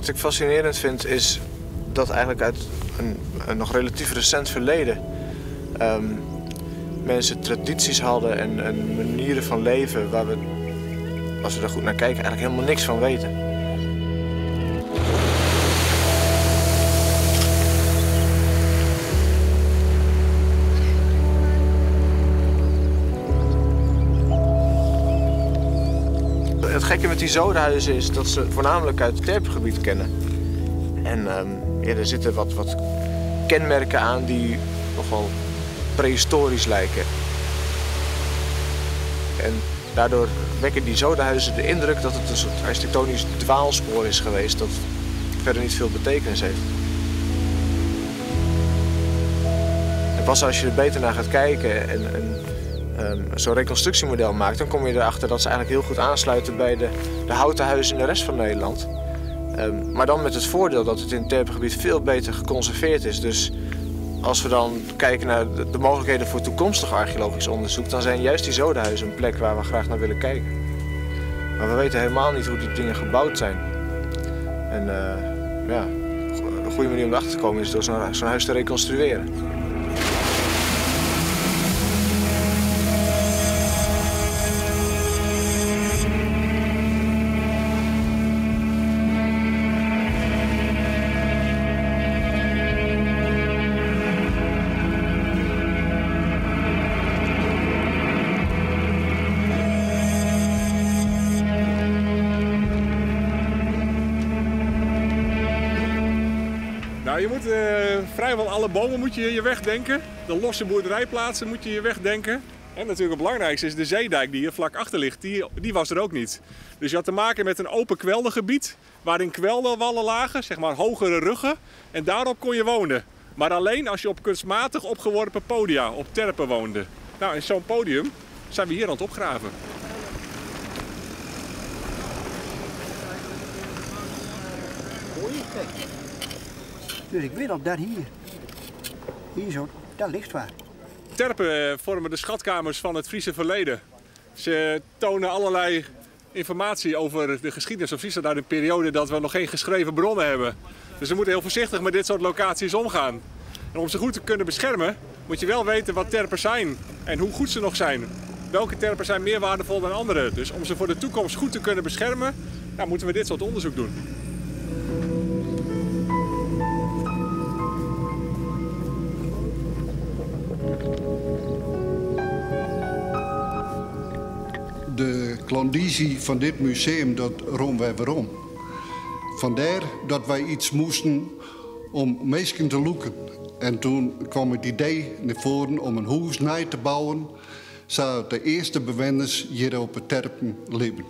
Wat ik fascinerend vind is dat eigenlijk uit een nog relatief recent verleden mensen tradities hadden en manieren van leven waar we, als we daar goed naar kijken, eigenlijk helemaal niks van weten. Het gekke met die zodenhuizen is dat ze voornamelijk uit het Terpengebied kennen. En ja, er zitten wat kenmerken aan die nogal prehistorisch lijken. En daardoor wekken die zodenhuizen de indruk dat het een soort architectonisch dwaalspoor is geweest dat verder niet veel betekenis heeft. En pas als je er beter naar gaat kijken en zo'n reconstructiemodel maakt, dan kom je erachter dat ze eigenlijk heel goed aansluiten bij de houten huizen in de rest van Nederland. Maar dan met het voordeel dat het in het Terpengebied veel beter geconserveerd is. Dus als we dan kijken naar de mogelijkheden voor toekomstig archeologisch onderzoek, dan zijn juist die zodenhuizen een plek waar we graag naar willen kijken. Maar we weten helemaal niet hoe die dingen gebouwd zijn. En ja, een goede manier om erachter te komen is door zo'n huis te reconstrueren. Nou, je moet vrijwel alle bomen moet je je wegdenken. De losse boerderijplaatsen moet je je wegdenken. En natuurlijk het belangrijkste is de zeedijk die hier vlak achter ligt. Die was er ook niet. Dus je had te maken met een open kweldergebied waarin kwelderwallen lagen, zeg maar hogere ruggen. En daarop kon je wonen. Maar alleen als je op kunstmatig opgeworpen podia, op terpen woonde. Nou, in zo'n podium zijn we hier aan het opgraven. Dus ik weet op dat hier. Hier zo, daar ligt waar. Terpen vormen de schatkamers van het Friese verleden. Ze tonen allerlei informatie over de geschiedenis van Friesland uit een periode dat we nog geen geschreven bronnen hebben. Dus we moeten heel voorzichtig met dit soort locaties omgaan. En om ze goed te kunnen beschermen, moet je wel weten wat terpen zijn en hoe goed ze nog zijn. Welke terpen zijn meer waardevol dan andere. Dus om ze voor de toekomst goed te kunnen beschermen, nou, moeten we dit soort onderzoek doen. De klandizie van dit museum, dat roemen wij waarom. Vandaar dat wij iets moesten om mensen te loeken. En toen kwam het idee naar voren om een huis na te bouwen, zodat de eerste bewoners hier op het Terpen leven.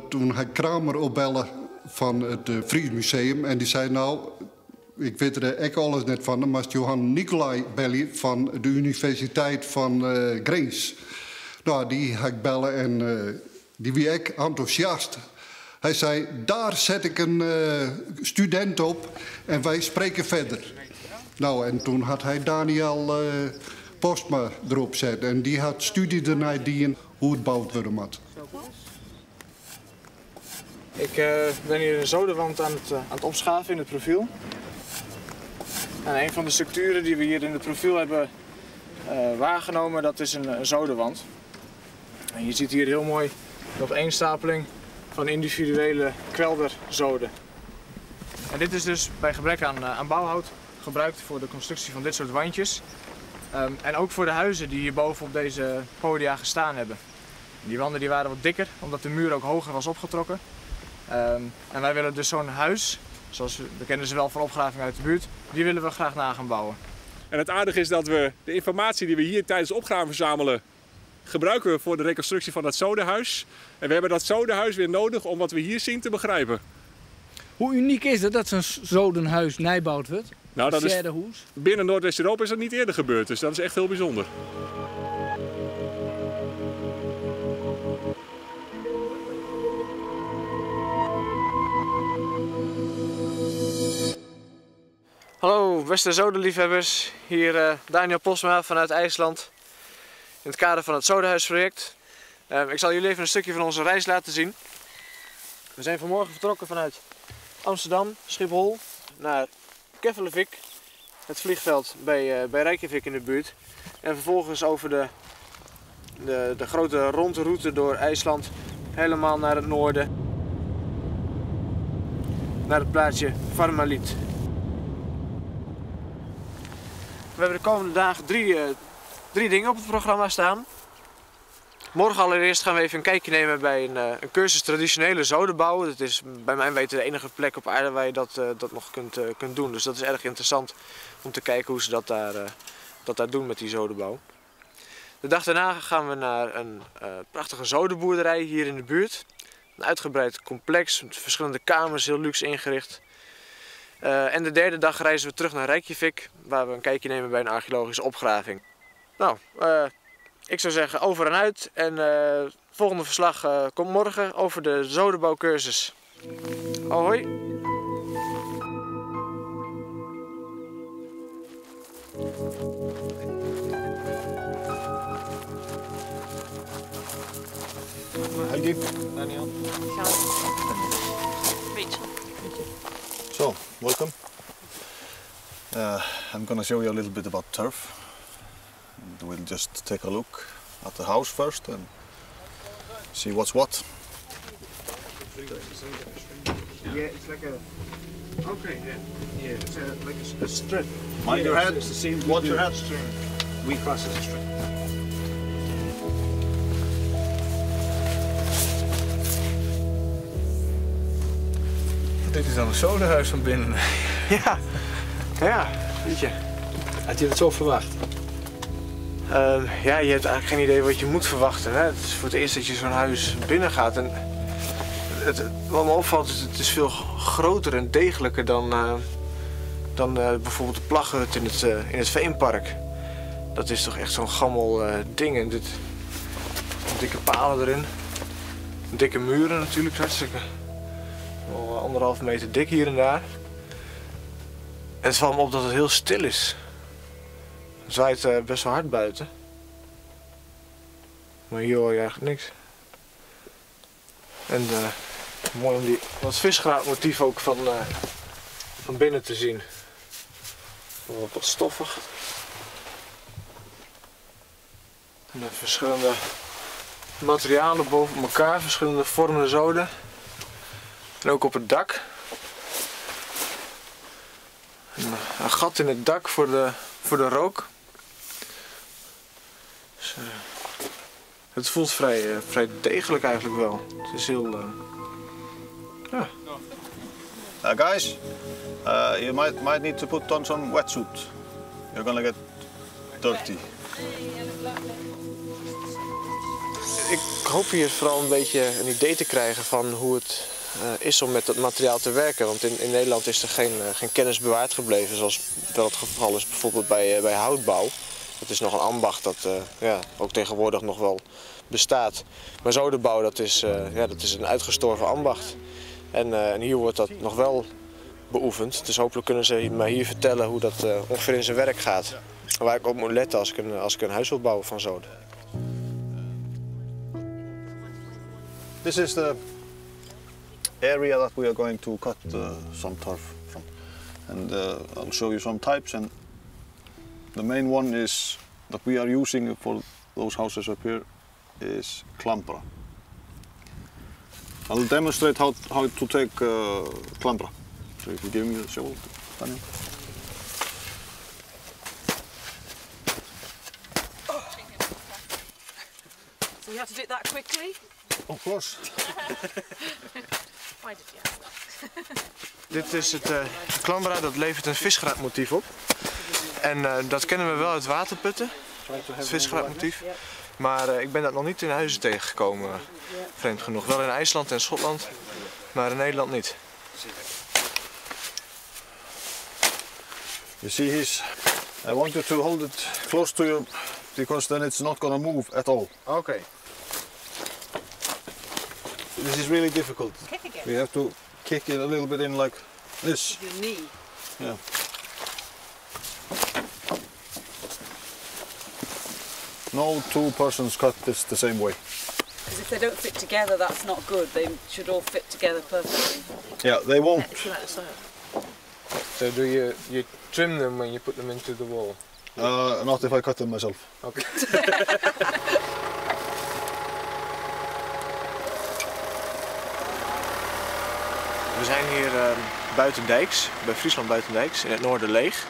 Toen had Kramer opbellen van het Fries Museum en die zei nou, ik weet er echt alles net van, maar Johan Nicolai Belli van de Universiteit van Grains. Nou, die ga ik bellen en die was echt enthousiast. Hij zei, daar zet ik een student op en wij spreken verder. Nou, en toen had hij Daniel Postma erop zetten en die had studie ernaar die hoe het bouwd worden moet. Ik ben hier een zodenwand aan het opschaven in het profiel. En een van de structuren die we hier in het profiel hebben waargenomen, dat is een zodenwand. En je ziet hier heel mooi de opeenstapeling van individuele kwelderzoden. En dit is dus bij gebrek aan bouwhout gebruikt voor de constructie van dit soort wandjes. En ook voor de huizen die hierboven op deze podia gestaan hebben. Die wanden die waren wat dikker, omdat de muur ook hoger was opgetrokken. En wij willen dus zo'n huis, zoals we kennen ze wel van opgraving uit de buurt, die willen we graag na gaan bouwen. En het aardige is dat we de informatie die we hier tijdens opgraven verzamelen, gebruiken we voor de reconstructie van dat zodenhuis. En we hebben dat zodenhuis weer nodig om wat we hier zien te begrijpen. Hoe uniek is het dat zo'n zodenhuis nijbouwd wordt? Nou, dat is, hoes? binnen Noordwest-Europa is dat niet eerder gebeurd, dus dat is echt heel bijzonder. Hallo beste zodenliefhebbers, hier Daniel Postma vanuit IJsland in het kader van het Zodenhuisproject. Ik zal jullie even een stukje van onze reis laten zien. We zijn vanmorgen vertrokken vanuit Amsterdam, Schiphol, naar Keflavik, het vliegveld bij Reykjavik in de buurt. En vervolgens over de grote rondroute door IJsland helemaal naar het noorden. Naar het plaatsje Varmalit. We hebben de komende dagen drie dingen op het programma staan. Morgen allereerst gaan we even een kijkje nemen bij een cursus traditionele zodenbouw. Dat is bij mijn weten de enige plek op aarde waar je dat nog kunt doen. Dus dat is erg interessant om te kijken hoe ze dat daar doen met die zodenbouw. De dag daarna gaan we naar een prachtige zodenboerderij hier in de buurt. Een uitgebreid complex met verschillende kamers, heel luxe ingericht. En de derde dag reizen we terug naar Reykjavik, waar we een kijkje nemen bij een archeologische opgraving. Nou, ik zou zeggen over en uit. En het volgende verslag komt morgen over de zodenbouwcursus. Hoi! Helgi. Daniel. So, welcome. I'm going to show you a little bit about turf. And we'll just take a look at the house first and see what's what. Yeah, it's like a... Okay, yeah. It's like a strip. Mind your head. It's the same. Watch your head. We class as a strip. Dit is dan een zodenhuis van binnen. Ja, weet je. Had je het zo verwacht? Ja, je hebt eigenlijk geen idee wat je moet verwachten. Hè? Het is voor het eerst dat je zo'n huis binnen gaat. En wat me opvalt is het is veel groter en degelijker dan bijvoorbeeld de plaghut in het Veenpark. Dat is toch echt zo'n gammel ding. En dit dikke palen erin. Dikke muren natuurlijk, hartstikke. Wel 1,5 meter dik hier en daar. En het valt me op dat het heel stil is. Het zwaait best wel hard buiten. Maar hier hoor je eigenlijk niks. En mooi om dat visgraatmotief ook van binnen te zien. Wat stoffig. En de verschillende materialen boven elkaar, verschillende vormen zoden. En ook op het dak. Een gat in het dak voor de rook. Dus, het voelt vrij degelijk eigenlijk wel. Het is heel... ja. Guys, you might need to put on some wetsuit. You're gonna get dirty. Ik hoop hier vooral een beetje een idee te krijgen van hoe het is om met dat materiaal te werken. Want in Nederland is er geen kennis bewaard gebleven, zoals wel het geval is bijvoorbeeld bij houtbouw. Dat is nog een ambacht dat ook tegenwoordig nog wel bestaat. Maar zodenbouw, dat is een uitgestorven ambacht. En hier wordt dat nog wel beoefend. Dus hopelijk kunnen ze mij hier vertellen hoe dat ongeveer in zijn werk gaat. En waar ik op moet letten als ik een huis wil bouwen van zoden. This is the area that we are going to cut some turf from. And I'll show you some types. And the main one is that we are using for those houses up here is Klambra. I'll demonstrate how to take Klambra. So if you give me the shovel, Daniel. So you have to do it that quickly? Of course. Why did you ask that? Dit is het Klambra, dat levert een visgraatmotief op. En dat kennen we wel uit waterputten, het visgraatmotief. Maar ik ben dat nog niet in huizen tegengekomen, vreemd genoeg. Wel in IJsland en Schotland, maar in Nederland niet. You see, I want you to hold it close to you, because then it's not going to move at all. Oké. This is really difficult. Kick again. We have to kick it a little bit in like this. Your knee. Yeah. No two persons cut this the same way. Because if they don't fit together, that's not good. They should all fit together perfectly. Yeah, they won't. So do you trim them when you put them into the wall? Not if I cut them myself. Okay. We zijn hier buitendijks, bij Friesland buitendijks, in het Noorderleeg,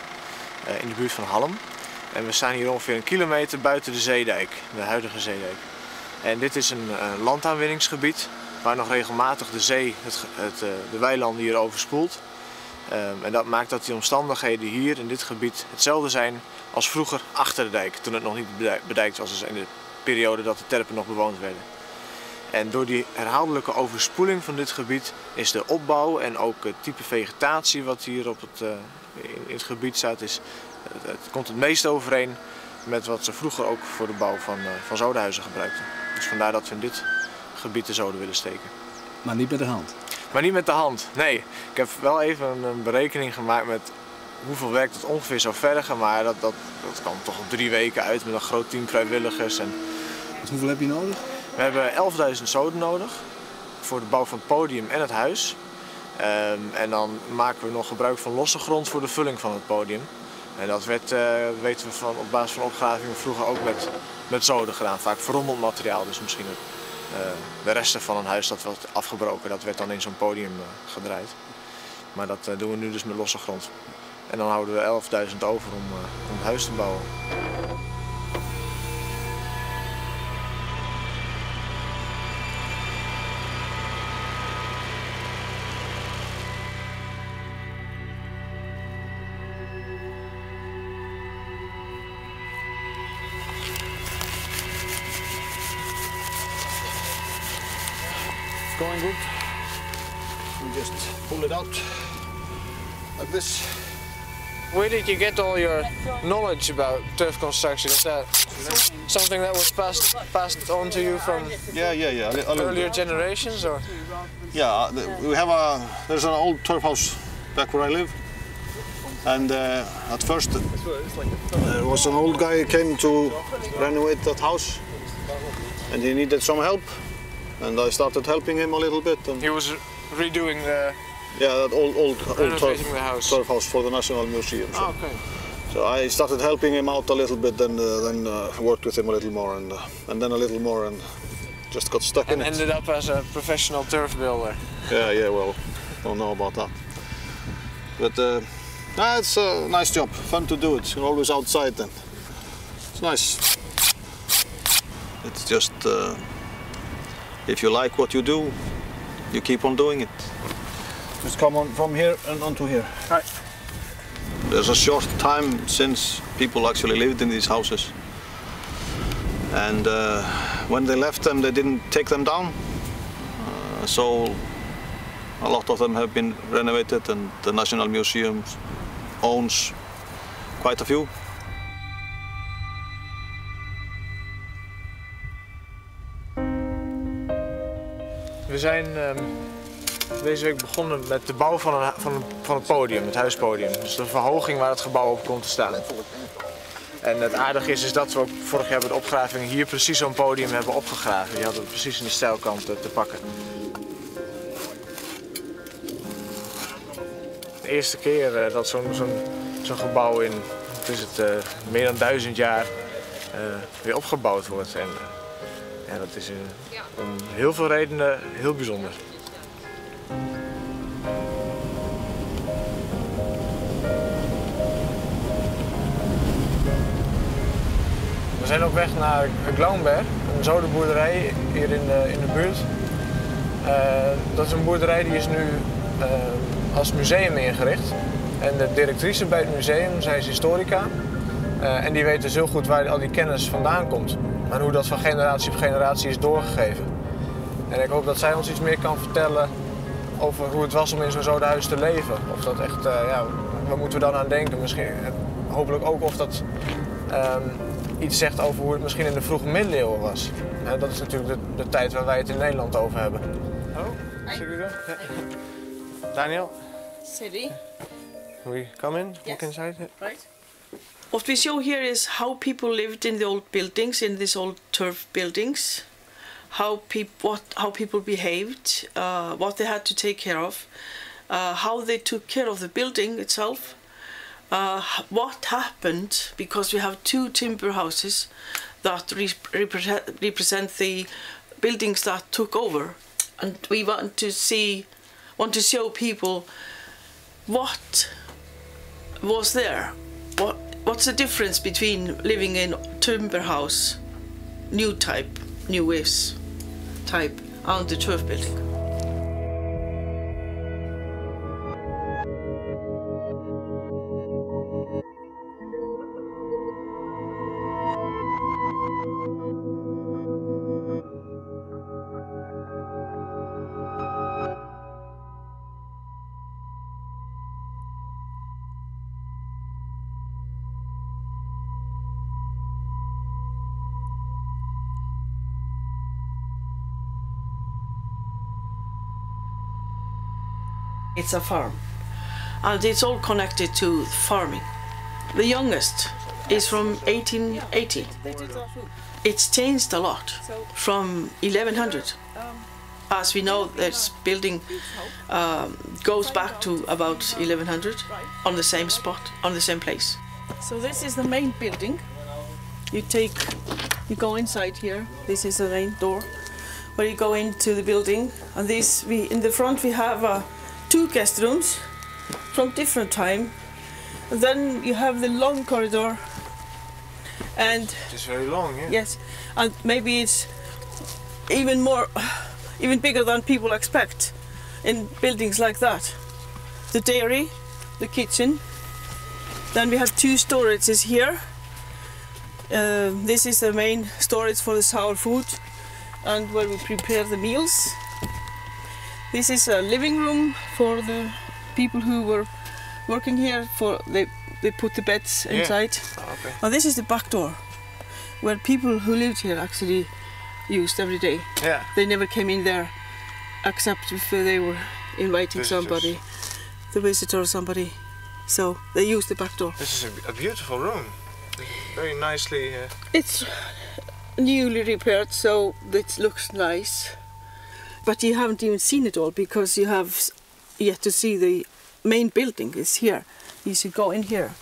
in de buurt van Halm. En we staan hier ongeveer 1 kilometer buiten de zeedijk, de huidige zeedijk. En dit is een landaanwinningsgebied waar nog regelmatig de zee de weilanden hier overspoelt. En dat maakt dat die omstandigheden hier in dit gebied hetzelfde zijn als vroeger achter de dijk, toen het nog niet bedijkt was, dus in de periode dat de terpen nog bewoond werden. En door die herhaaldelijke overspoeling van dit gebied is de opbouw en ook het type vegetatie wat hier in het gebied staat, het komt het meest overeen met wat ze vroeger ook voor de bouw van zodenhuizen gebruikten. Dus vandaar dat we in dit gebied de zoden willen steken. Maar niet met de hand? Maar niet met de hand, nee. Ik heb wel even een berekening gemaakt met hoeveel werk het ongeveer zou vergen, maar dat kwam toch op 3 weken uit met een groot team vrijwilligers. Dus hoeveel heb je nodig? We hebben 11.000 zoden nodig voor de bouw van het podium en het huis. En dan maken we nog gebruik van losse grond voor de vulling van het podium. En dat werd, weten we op basis van opgravingen vroeger ook met zoden gedaan. Vaak verrommeld materiaal, dus misschien de resten van een huis dat was afgebroken, dat werd dan in zo'n podium gedraaid. Maar dat doen we nu dus met losse grond. En dan houden we 11.000 over om het huis te bouwen. Going good. We just pull it out like this. Where did you get all your knowledge about turf construction? Is that something that was passed on to you from earlier generations, or? Yeah, we have there's an old turf house back where I live, and at first there was an old guy who came to renovate that house, and he needed some help. And I started helping him a little bit. And he was redoing that old turf house for the National Museum. So. Oh, okay. So I started helping him out a little bit, then worked with him a little more, and then a little more, and just got stuck in it. And ended up as a professional turf builder. Yeah, well, don't know about that. But it's a nice job, fun to do it. You're always outside then. It's nice. It's just, if you like what you do, you keep on doing it. Just come on from here and onto here. Right. There's a short time since people actually lived in these houses. And when they left them, they didn't take them down. So a lot of them have been renovated, and the National Museum owns quite a few. We zijn deze week begonnen met de bouw van het podium, het huispodium. Dus de verhoging waar het gebouw op komt te staan. En het aardige is dat we ook vorig jaar bij de opgraving hier precies zo'n podium hebben opgegraven. Die hadden we precies in de stijlkant te pakken. De eerste keer dat zo'n gebouw in meer dan 1000 jaar weer opgebouwd wordt. En dat is om heel veel redenen heel bijzonder. We zijn op weg naar Glaunberg, een zodenboerderij hier in de buurt. Dat is een boerderij die is nu als museum ingericht. En de directrice bij het museum, zij is historica. En die weet dus heel goed waar al die kennis vandaan komt. En hoe dat van generatie op generatie is doorgegeven. En ik hoop dat zij ons iets meer kan vertellen over hoe het was om in zo'n zodenhuis te leven. Of dat echt, waar moeten we dan aan denken misschien? En hopelijk ook of dat iets zegt over hoe het misschien in de vroege middeleeuwen was. Dat is natuurlijk de tijd waar wij het in Nederland over hebben. Oh, should we go? Yeah. Daniel? City. We come in? Walk inside? Right. What we show here is how people lived in the old buildings, in these old turf buildings. how people behaved, what they had to take care of, how they took care of the building itself, what happened, because we have two timber houses that represent the buildings that took over, and we want to show people what was there. What's the difference between living in timber house, new waves type, and the turf building? It's a farm, and it's all connected to farming. The youngest is from 1880. It's changed a lot from 1100. As we know, this building goes back to about 1100 on the same spot, on the same place. So this is the main building. You go inside here. This is the main door where you go into the building, and in the front we have two guest rooms from different time, and then you have the long corridor, and it's very long, yeah. Yes, and maybe it's even bigger than people expect in buildings like that. The dairy, the kitchen, then we have two storages here. This is the main storage for the sour food and where we prepare the meals. This is a living room for the people who were working here. They put the beds inside. Oh, okay. And this is the back door, where people who lived here actually used every day. Yeah. They never came in there, except if they were inviting somebody, the visitor or somebody. So they used the back door. This is a beautiful room. Very nicely. It's newly repaired, so it looks nice. But you haven't even seen it all, because you have yet to see the main building is here. You should go in here.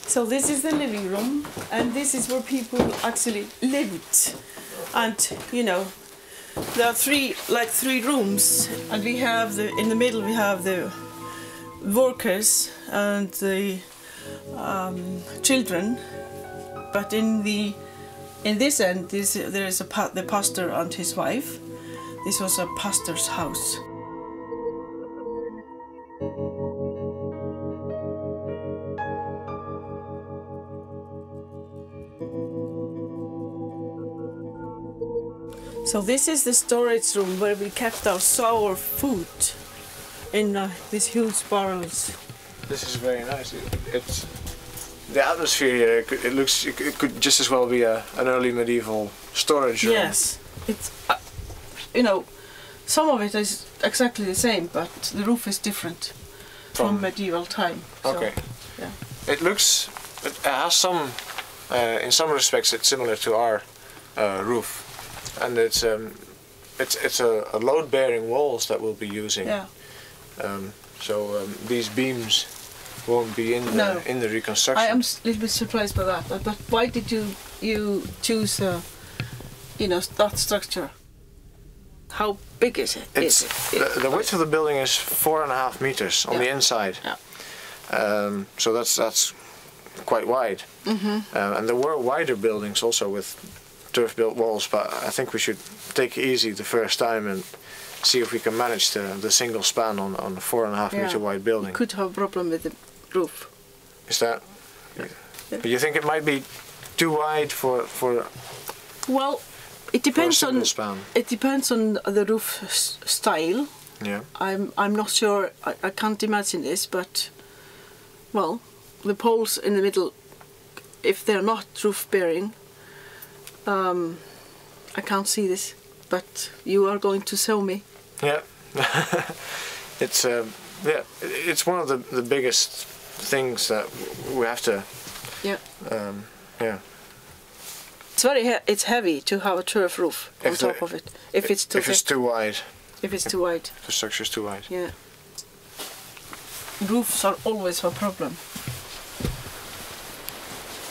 So this is the living room, and this is where people actually lived. And you know, there are three rooms, and we have in the middle we have the workers and the children. But in this end, there is the pastor and his wife. This was a pastor's house. So this is the storage room where we kept our sour food in these huge barrels. This is very nice. It's the atmosphere here. It could just as well be an early medieval storage room. Yes, it's you know, some of it is exactly the same, but the roof is different from medieval time. Okay. So, yeah. It has some, in some respects, it's similar to our roof, and it's a load-bearing walls that we'll be using. Yeah. So these beams won't be in the reconstruction. I am a little bit surprised by that. But why did you choose that structure? How big is it? The width of the building is 4.5 meters on the inside. Yeah. So that's quite wide. Mm-hmm. And there were wider buildings also with turf-built walls, but I think we should take it easy the first time and see if we can manage the single span on a 4.5 meter wide building. You could have a problem with the roof. Is that? Yeah. But you think it might be too wide for? Well, it depends on span. It depends on the roof style. Yeah. I'm not sure. I can't imagine this, but well, the poles in the middle, if they're not roof bearing, I can't see this. But you are going to show me. Yeah. It's one of the biggest things that we have to Yeah. It's heavy to have a turf roof on top of it. If it's too wide. If it's too wide. The structure is too wide. Yeah. Roofs are always a problem.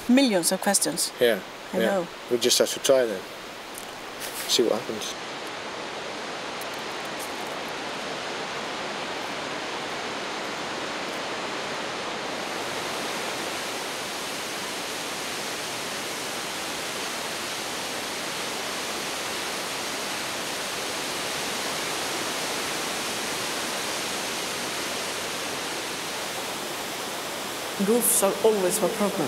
Millions of questions. Yeah. I know. We just have to try then. See what happens. Roofs are always a problem.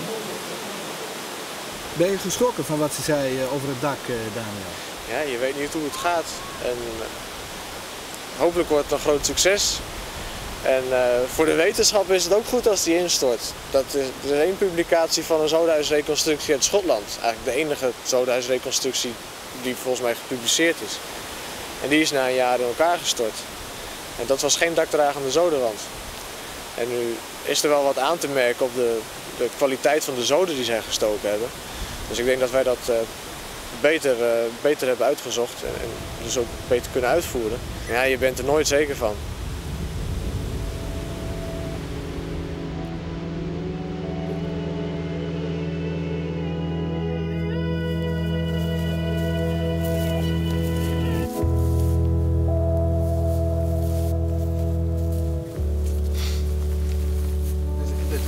Ben je geschrokken van wat ze zei over het dak, Daniel? Ja, je weet niet hoe het gaat. En hopelijk wordt het een groot succes. En voor de wetenschap is het ook goed als die instort. Er is één publicatie van een zodenhuisreconstructie uit Schotland. Eigenlijk de enige zodenhuisreconstructie die volgens mij gepubliceerd is. En die is na een jaar in elkaar gestort. En dat was geen dakdragende zodenwand. En nu is er wel wat aan te merken op de kwaliteit van de zoden die zij gestoken hebben. Dus ik denk dat wij dat beter hebben uitgezocht en dus ook beter kunnen uitvoeren. Ja, je bent er nooit zeker van.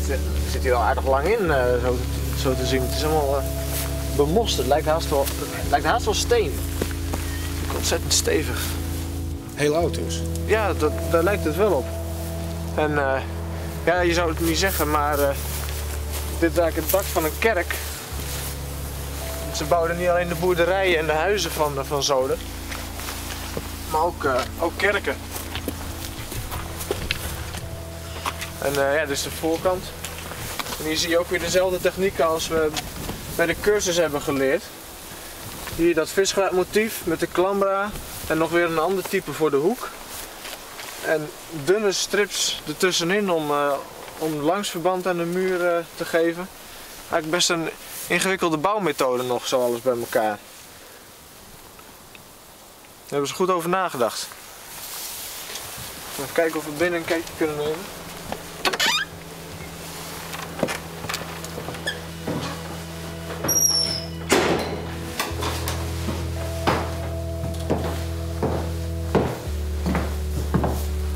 Er zit hier al aardig lang in, zo te zien. Het is helemaal bemost. Het lijkt haast wel steen. Het is ontzettend stevig. Heel oud dus? Ja, daar lijkt het wel op. En ja, je zou het niet zeggen, maar dit is eigenlijk het dak van een kerk. Ze bouwden niet alleen de boerderijen en de huizen van zoden, maar ook kerken. En ja, dit is de voorkant. En hier zie je ook weer dezelfde technieken als we bij de cursus hebben geleerd. Hier dat visgraatmotief met de klambra en nog weer een ander type voor de hoek. En dunne strips ertussenin om langsverband aan de muur te geven. Eigenlijk best een ingewikkelde bouwmethode nog, zo alles bij elkaar. Daar hebben ze goed over nagedacht. Even kijken of we binnen een kijkje kunnen nemen.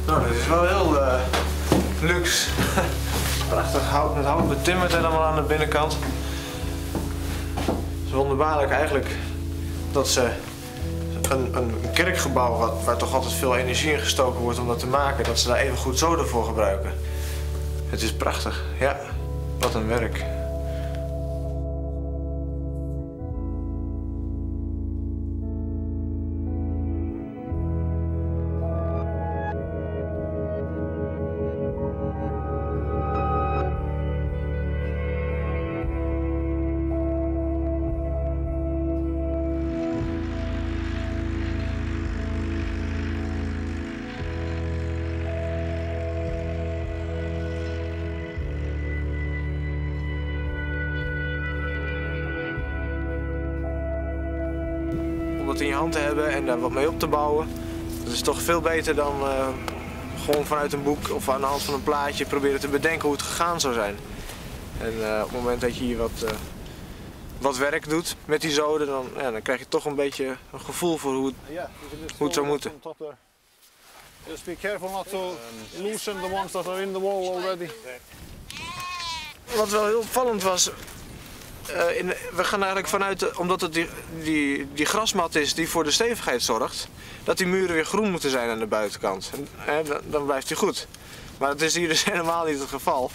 Nou, dit is wel heel luxe. Prachtig hout met hout betimmerd helemaal aan de binnenkant. Het is wonderbaarlijk eigenlijk dat ze een kerkgebouw waar toch altijd veel energie in gestoken wordt om dat te maken, dat ze daar even goed zoden voor gebruiken. Het is prachtig, ja. Wat een werk. Om het in je hand te hebben en daar wat mee op te bouwen, dat is toch veel beter dan gewoon vanuit een boek of aan de hand van een plaatje proberen te bedenken hoe het gegaan zou zijn. En op het moment dat je hier wat werk doet met die zoden, dan krijg je toch een beetje een gevoel voor hoe het zou moeten. Just be careful not to loosen the ones that are in the wall already. Wat wel heel opvallend was, we gaan eigenlijk vanuit, omdat het die grasmat is die voor de stevigheid zorgt, dat die muren weer groen moeten zijn aan de buitenkant. En, dan blijft die goed. Maar dat is hier dus helemaal niet het geval.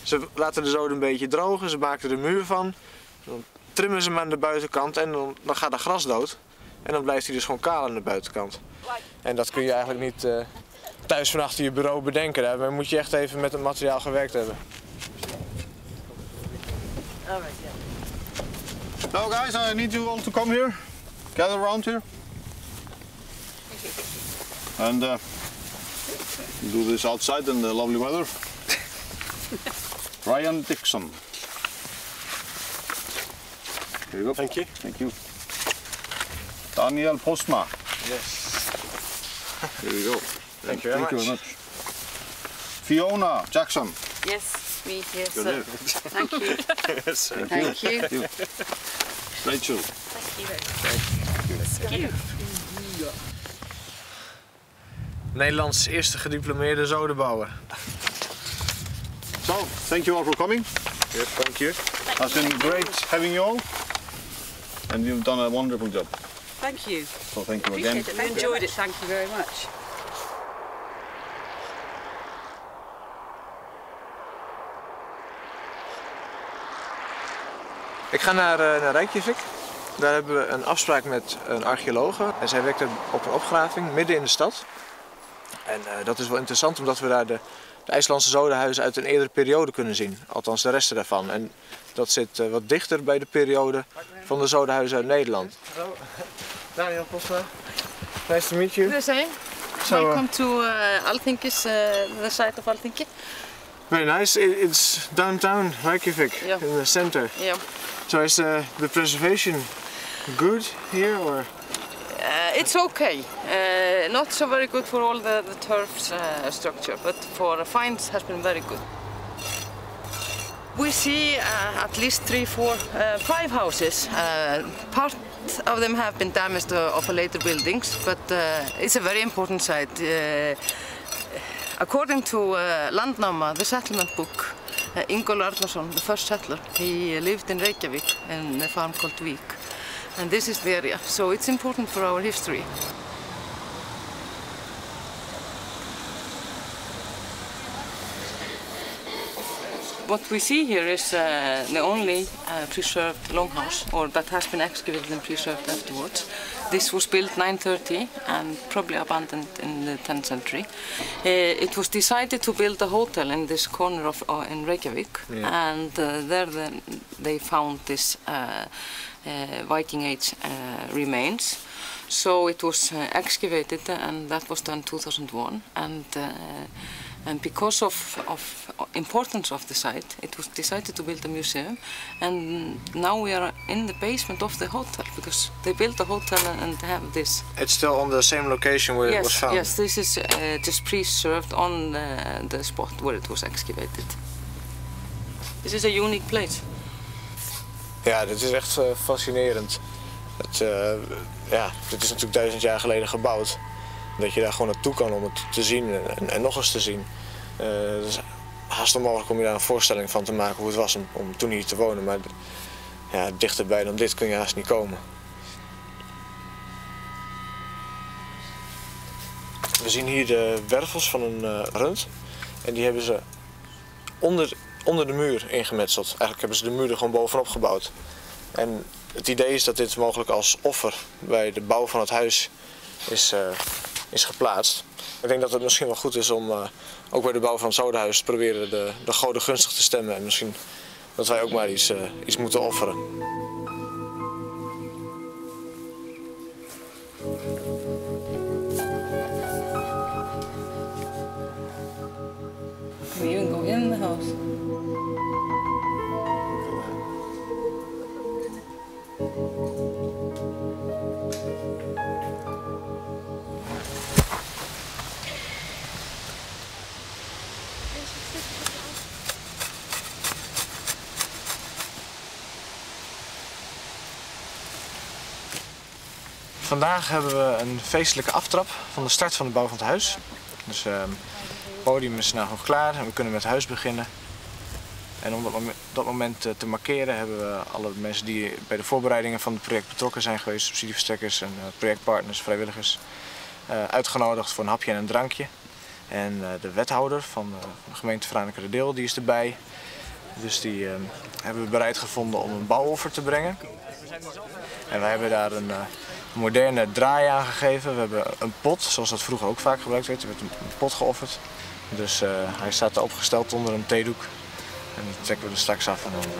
Ze laten de zoden een beetje drogen, ze maken er een muur van, dan trimmen ze hem aan de buitenkant en dan gaat er gras dood. En dan blijft hij dus gewoon kaal aan de buitenkant. En dat kun je eigenlijk niet thuis van achter je bureau bedenken. Daar moet je echt even met het materiaal gewerkt hebben. Now guys, I need you all to come here. Gather around here. And do this outside in the lovely weather. Ryan Dixon. Here you go. Thank you. Thank you. Daniel Postma. Yes. Here we go. Thank you very much. Fiona Jackson. Yes, me, yes. You're there. Thank you. Yes, sir. Thank you. Thank you. Rachel. Thank you. Nederlands eerste gediplomeerde zodenbouwer. So, thank you all for coming. Yes, thank you. It's been great having you all. And you've done a wonderful job. Thank you. So thank you again. We enjoyed it. Thank you very much. Ik ga naar Reykjavik. Daar hebben we een afspraak met een archeologe. En zij werkt op een opgraving midden in de stad. En dat is wel interessant omdat we daar de IJslandse zodenhuizen uit een eerdere periode kunnen zien. Althans de resten daarvan. En dat zit wat dichter bij de periode van de zodenhuizen uit Nederland. Hallo, Daniel Postma. Nice to meet you. The same. So, welcome to Alþingis, the site of Alþingi. Very nice. It's downtown Reykjavik, yeah. in the center. Yeah. So is the preservation good here, or? It's okay. Not so very good for all the turf structure, but for the finds has been very good. We see at least 3, 4, 5 houses. Part of them have been damaged of later buildings, but it's a very important site. According to Landnáma, the settlement book, Ingólfur Arnarson, the first settler, he lived in Reykjavik in a farm called Vík. And this is the area, so it's important for our history. What we see here is the only preserved longhouse, or that has been excavated and preserved afterwards. This was built 930 and probably abandoned in the 10th century. It was decided to build a hotel in this corner of in Reykjavik, yeah. And there they found this Viking Age remains. So it was excavated, and that was done 2001. And because of importance of the site, it was decided to build a museum. And now we are in the basement of the hotel because they built a hotel and have this. It's still on the same location where it was found? Yes, this is just preserved on the spot where it was excavated. This is a unique place. Ja, dit is echt fascinerend. Dit is natuurlijk 1000 jaar geleden gebouwd. Dat je daar gewoon naartoe kan om het te zien en nog eens te zien. Het is haast onmogelijk om je daar een voorstelling van te maken hoe het was om toen hier te wonen. Maar ja, dichterbij dan dit kun je haast niet komen. We zien hier de wervels van een rund. En die hebben ze onder de muur ingemetseld. Eigenlijk hebben ze de muur er gewoon bovenop gebouwd. En het idee is dat dit mogelijk als offer bij de bouw van het huis is geplaatst. Ik denk dat het misschien wel goed is om ook bij de bouw van het zodenhuis te proberen de goden gunstig te stemmen. En misschien dat wij ook maar iets moeten offeren. Can we even go in the house? Vandaag hebben we een feestelijke aftrap van de start van de bouw van het huis. Dus het podium is nou nog klaar en we kunnen met het huis beginnen. En om dat moment te markeren hebben we alle mensen die bij de voorbereidingen van het project betrokken zijn geweest, subsidieverstrekkers en projectpartners, vrijwilligers, uitgenodigd voor een hapje en een drankje. En de wethouder van de gemeente Franeker-de-Deel die is erbij. Dus die hebben we bereid gevonden om een bouwoffer te brengen. En wij hebben daar een moderne draai aan gegeven. We hebben een pot, zoals dat vroeger ook vaak gebruikt werd. Er werd een pot geofferd. Dus hij staat daar opgesteld onder een theedoek. En die trekken we er straks af. En dan...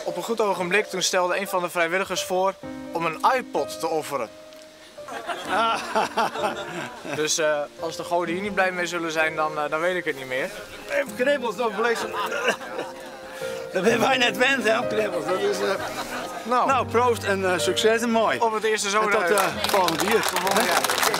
Op een goed ogenblik toen stelde een van de vrijwilligers voor om een iPod te offeren. Dus als de goden hier niet blij mee zullen zijn, dan weet ik het niet meer. Even knibbels, dan vlees. Dat hebben wij net wend, hè, op Kribbels. Dat is, nou, proost en succes en mooi. Op het eerste En zodenhuis. tot volgend jaar.